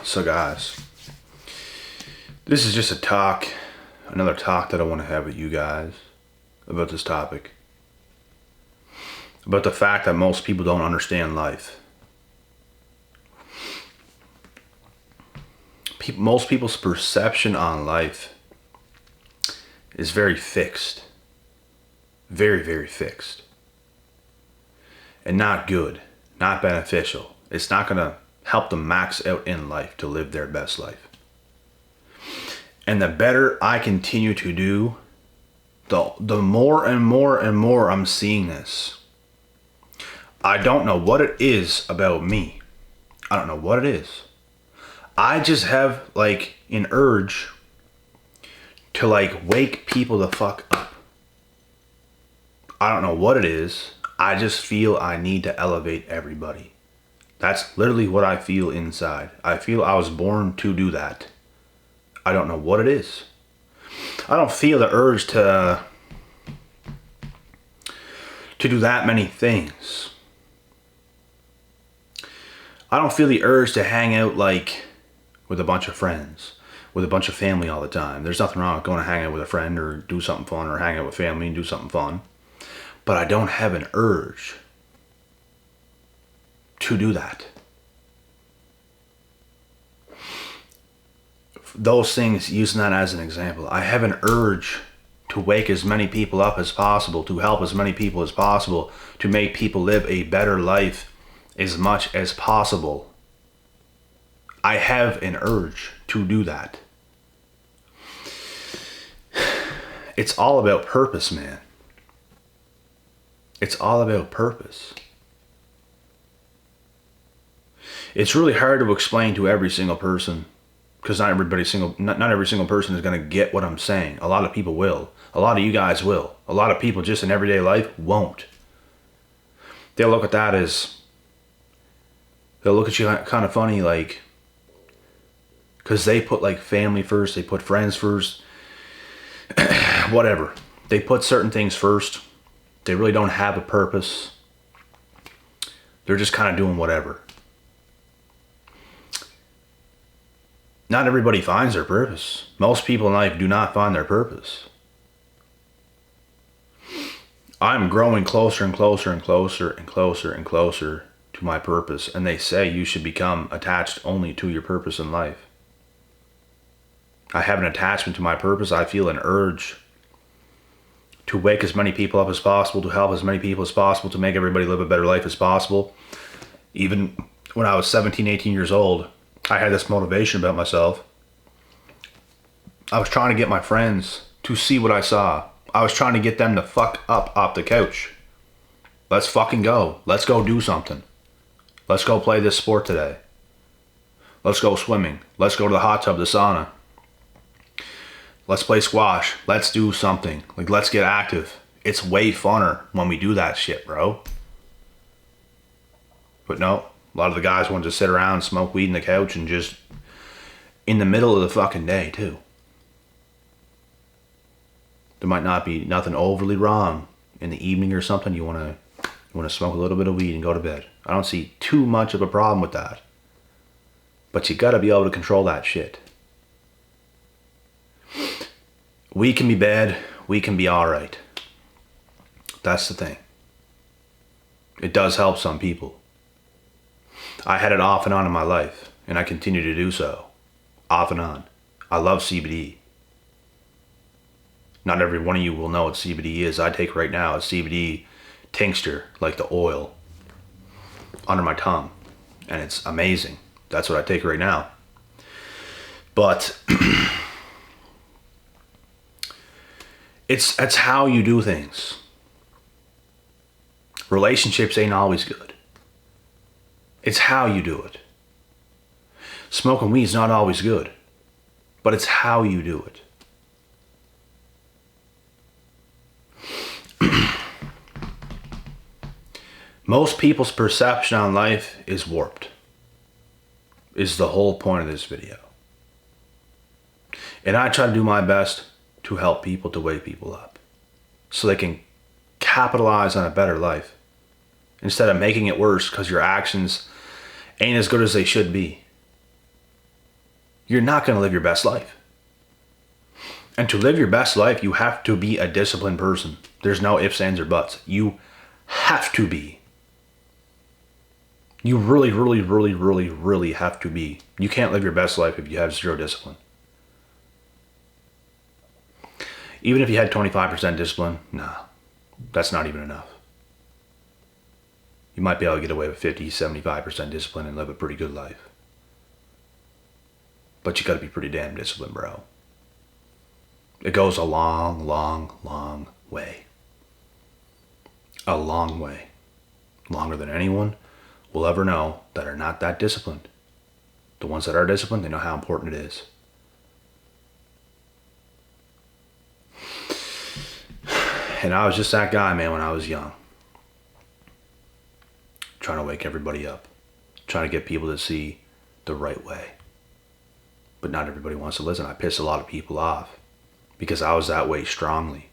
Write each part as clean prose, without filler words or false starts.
So guys, this is just another talk that I want to have with you guys about this topic. About the fact that most people don't understand life. Most people's perception on life is very fixed. Very, very fixed. And not good, not beneficial. It's not going to help them max out in life to live their best life. And the better I continue to do, the more and more and more I'm seeing this. I don't know what it is about me. I don't know what it is. I just have an urge to wake people the fuck up. I don't know what it is. I just feel I need to elevate everybody. That's literally what I feel inside. I feel I was born to do that. I don't know what it is. I don't feel the urge to do that many things. I don't feel the urge to hang out with a bunch of friends, with a bunch of family all the time. There's nothing wrong with going to hang out with a friend or do something fun, or hang out with family and do something fun. But I don't have an urge to do that. Those things, using that as an example, I have an urge to wake as many people up as possible, to help as many people as possible, to make people live a better life as much as possible. I have an urge to do that. It's all about purpose, man. It's all about purpose. It's really hard to explain to every single person, because not every single person is going to get what I'm saying. A lot of people will. A lot of you guys will. A lot of people just in everyday life won't. They'll look at that as, they'll look at you kind of funny, because they put family first, they put friends first, whatever. They put certain things first. They really don't have a purpose. They're just kind of doing whatever. Not everybody finds their purpose. Most people in life do not find their purpose. I'm growing closer and closer and closer and closer and closer to my purpose. And they say you should become attached only to your purpose in life. I have an attachment to my purpose. I feel an urge to wake as many people up as possible, to help as many people as possible, to make everybody live a better life as possible. Even when I was 17, 18 years old, I had this motivation about myself. I was trying to get my friends to see what I saw. I was trying to get them to fuck up off the couch. Let's fucking go. Let's go do something. Let's go play this sport today. Let's go swimming. Let's go to the hot tub, the sauna. Let's play squash. Let's do something. Let's get active. It's way funner when we do that shit, bro. But no, a lot of the guys want to just sit around, smoke weed on the couch, and just in the middle of the fucking day, too. There might not be nothing overly wrong in the evening or something. You want to smoke a little bit of weed and go to bed. I don't see too much of a problem with that. But you got to be able to control that shit. We can be bad, we can be alright. That's the thing. It does help some people. I had it off and on in my life, and I continue to do so. Off and on. I love CBD. Not every one of you will know what CBD is. I take right now a CBD tincture, like the oil, under my tongue. And it's amazing. That's what I take right now. But it's how you do things. Relationships ain't always good. It's how you do it. Smoking weed's not always good, but it's how you do it. Most people's perception on life is warped, is the whole point of this video. And I try to do my best to help people, to wake people up, so they can capitalize on a better life instead of making it worse because your actions ain't as good as they should be. you're not going to live your best life. And to live your best life, you have to be a disciplined person. There's no ifs, ands, or buts. You have to be. You really, really, really, really, really have to be. You can't live your best life if you have zero discipline. Even if you had 25% discipline, nah, that's not even enough. You might be able to get away with 50, 75% discipline and live a pretty good life. But you got to be pretty damn disciplined, bro. It goes a long, long, long way. A long way. Longer than anyone will ever know that are not that disciplined. The ones that are disciplined, they know how important it is. And I was just that guy, man, when I was young. Trying to wake everybody up. Trying to get people to see the right way. But not everybody wants to listen. I pissed a lot of people off because I was that way strongly.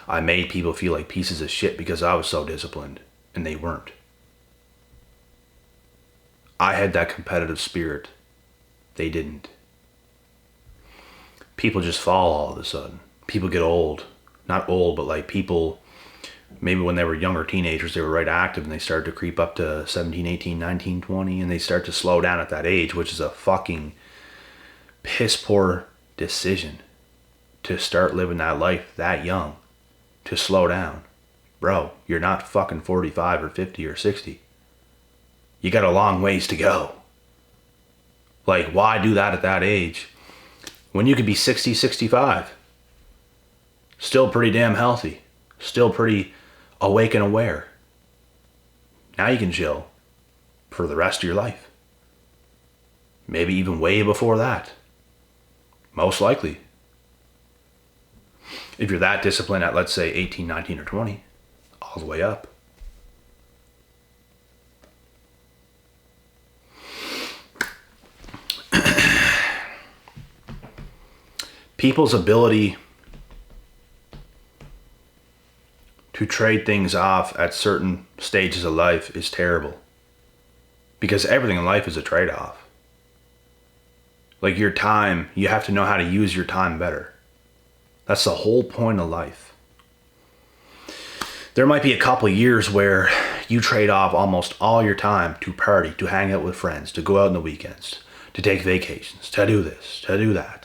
I made people feel like pieces of shit because I was so disciplined, and they weren't. I had that competitive spirit. They didn't. People just fall all of a sudden. People get old. Not old, but like people, maybe when they were younger teenagers, they were right active and they started to creep up to 17, 18, 19, 20, and they start to slow down at that age, which is a fucking piss poor decision to start living that life that young, to slow down. Bro, you're not fucking 45 or 50 or 60. You got a long ways to go. Like, why do that at that age when you could be 60, 65? Still pretty damn healthy. Still pretty awake and aware. Now you can chill for the rest of your life. Maybe even way before that. Most likely. If you're that disciplined at, let's say, 18, 19, or 20, all the way up. People's ability to trade things off at certain stages of life is terrible. Because everything in life is a trade-off. Like your time, you have to know how to use your time better. That's the whole point of life. There might be a couple of years where you trade off almost all your time to party, to hang out with friends, to go out on the weekends, to take vacations, to do this, to do that.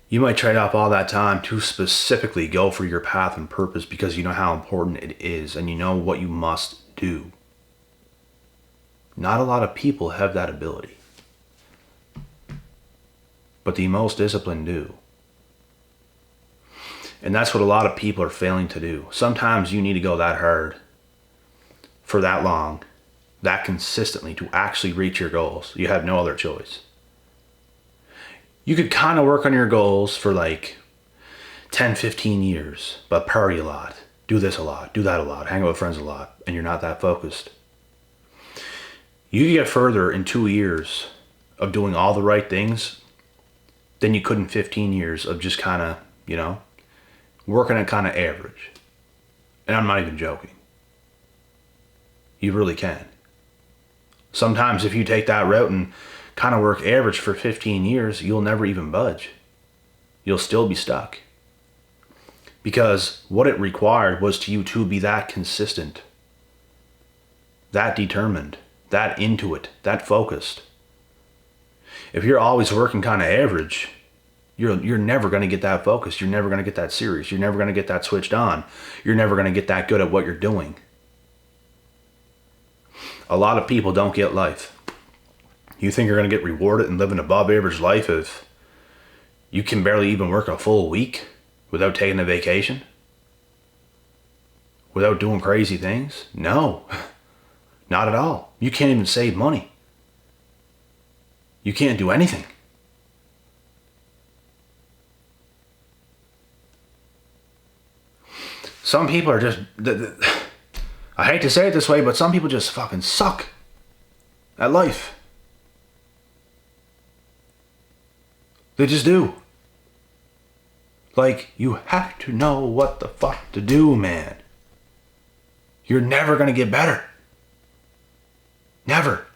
You might trade off all that time to specifically go for your path and purpose because you know how important it is and you know what you must do. Not a lot of people have that ability. But the most disciplined do. And that's what a lot of people are failing to do. Sometimes you need to go that hard for that long, that consistently to actually reach your goals. You have no other choice. You could kind of work on your goals for like 10, 15 years, but party a lot, do this a lot, do that a lot, hang out with friends a lot, and you're not that focused. You could get further in 2 years of doing all the right things than you could in 15 years of just kind of, working at kind of average. And I'm not even joking. You really can. Sometimes if you take that route and kind of work average for 15 years, you'll never even budge. You'll still be stuck. Because what it required was you to be that consistent, that determined, that into it, that focused. If you're always working kind of average, you're never going to get that focused. You're never going to get that serious. You're never going to get that switched on. You're never going to get that good at what you're doing. A lot of people don't get life. You think you're going to get rewarded and live an above average life if you can barely even work a full week without taking a vacation? Without doing crazy things? No, not at all. You can't even save money. You can't do anything. Some people are just, I hate to say it this way, but some people just fucking suck at life. They just do. Like, you have to know what the fuck to do, man. You're never gonna get better. Never.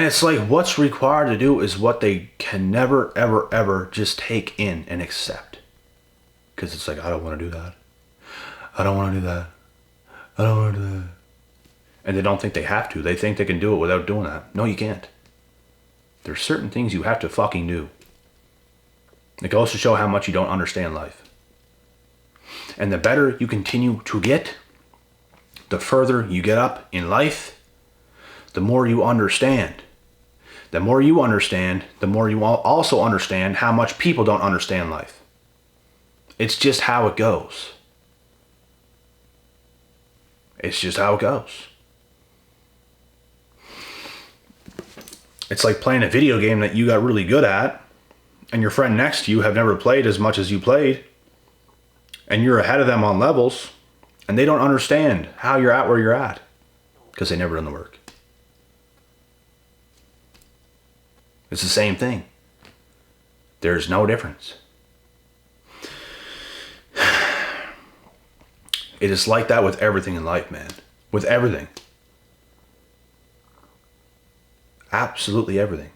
it's like what's required to do is what they can never, ever, ever just take in and accept. Because it's like, I don't want to do that. I don't want to do that. I don't want to do that. And they don't think they have to. They think they can do it without doing that. No, you can't. There's certain things you have to fucking do. It goes to show how much you don't understand life. And the better you continue to get, the further you get up in life, the more you understand. The more you understand, the more you also understand how much people don't understand life. It's just how it goes. It's just how it goes. It's like playing a video game that you got really good at, and your friend next to you have never played as much as you played, and you're ahead of them on levels, and they don't understand how you're at where you're at because they never done the work. It's the same thing. There's no difference. It is like that with everything in life, man. With everything. Absolutely everything.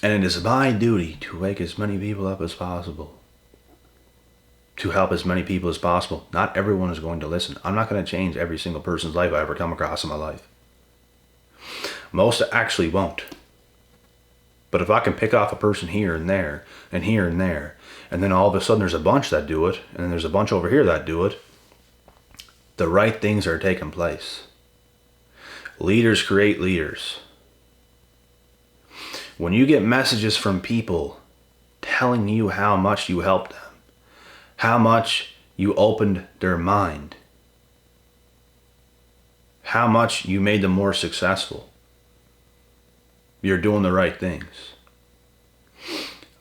And it is my duty to wake as many people up as possible. To help as many people as possible. Not everyone is going to listen. I'm not going to change every single person's life I ever come across in my life. Most actually won't. But if I can pick off a person here and there, and here and there, and then all of a sudden there's a bunch that do it, and then there's a bunch over here that do it, the right things are taking place. Leaders create leaders. When you get messages from people telling you how much you helped them, how much you opened their mind, how much you made them more successful, you're doing the right things.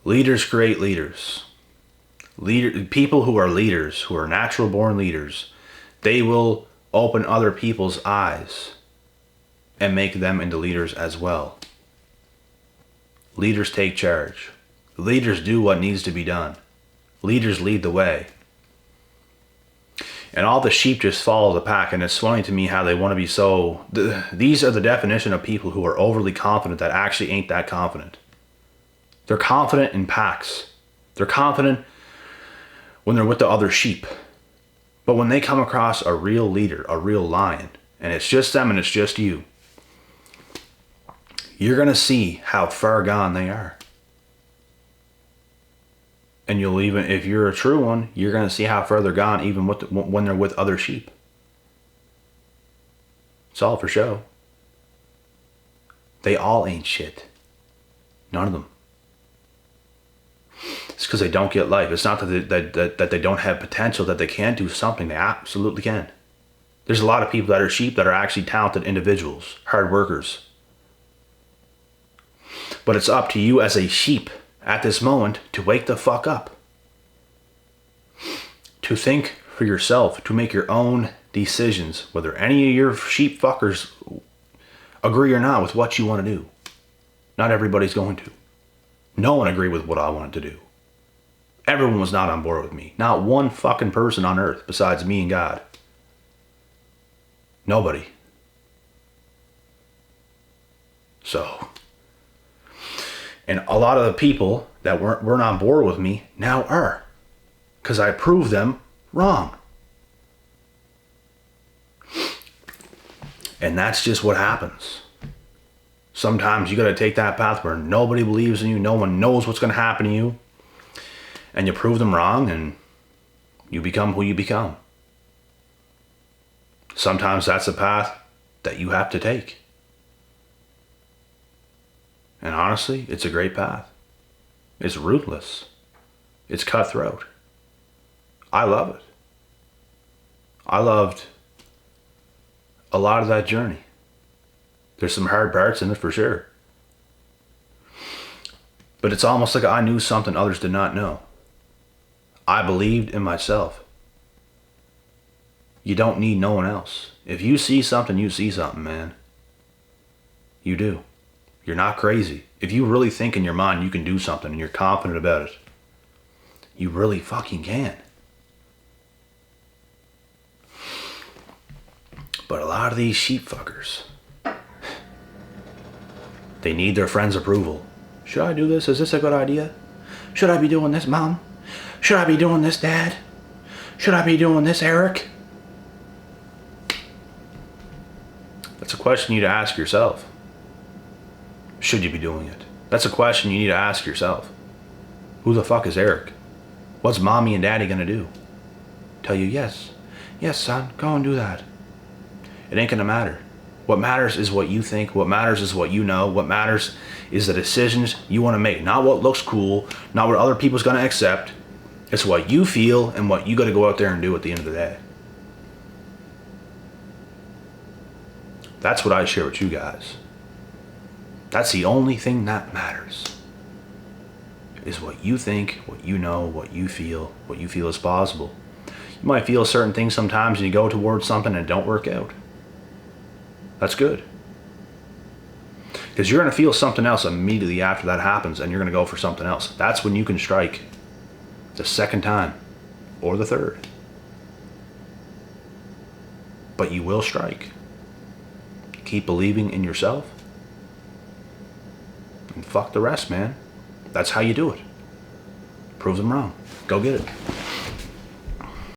Leaders create leaders. People who are leaders, who are natural born leaders, they will open other people's eyes and make them into leaders as well. Leaders take charge. Leaders do what needs to be done. Leaders lead the way. And all the sheep just follow the pack. And it's funny to me how they want to be so... These are the definition of people who are overly confident that actually ain't that confident. They're confident in packs. They're confident when they're with the other sheep. But when they come across a real leader, a real lion, and it's just them and it's just you, you're going to see how far gone they are. And you'll even, if you're a true one, you're going to see how far they're gone even when they're with other sheep. It's all for show. They all ain't shit. None of them. It's because they don't get life. It's not that they don't have potential, that they can't do something. They absolutely can. There's a lot of people that are sheep that are actually talented individuals, hard workers. But it's up to you as a sheep at this moment to wake the fuck up. To think for yourself, to make your own decisions, whether any of your sheep fuckers agree or not with what you want to do. Not everybody's going to. No one agreed with what I wanted to do. Everyone was not on board with me. Not one fucking person on earth besides me and God. Nobody. So... And a lot of the people that weren't on board with me now are. Because I proved them wrong. And that's just what happens. Sometimes you got to take that path where nobody believes in you. No one knows what's going to happen to you. And you prove them wrong and you become who you become. Sometimes that's a path that you have to take. And honestly, it's a great path. It's ruthless. It's cutthroat. I love it. I loved a lot of that journey. There's some hard parts in it for sure. But it's almost like I knew something others did not know. I believed in myself. You don't need no one else. If you see something, you see something, man. You do. You're not crazy. If you really think in your mind you can do something and you're confident about it, you really fucking can. But a lot of these sheep fuckers, they need their friends' approval. Should I do this? Is this a good idea? Should I be doing this, Mom? Should I be doing this, Dad? Should I be doing this, Eric? That's a question you need to ask yourself. Should you be doing it? That's a question you need to ask yourself. Who the fuck is Eric? What's Mommy and Daddy gonna do? Tell you, yes, son, go and do that. It ain't gonna matter. What matters is what you think. What matters is what you know. What matters is the decisions you want to make. Not what looks cool, not what other people's gonna accept. It's what you feel and what you gotta go out there and do at the end of the day. That's what I share with you guys. That's the only thing that matters. Is what you think, what you know, what you feel is possible. You might feel certain things sometimes and you go towards something and it don't work out. That's good. Because you're going to feel something else immediately after that happens and you're going to go for something else. That's when you can strike the second time or the third. But you will strike. Keep believing in yourself. And fuck the rest, man. That's how you do it. Prove them wrong. Go get it.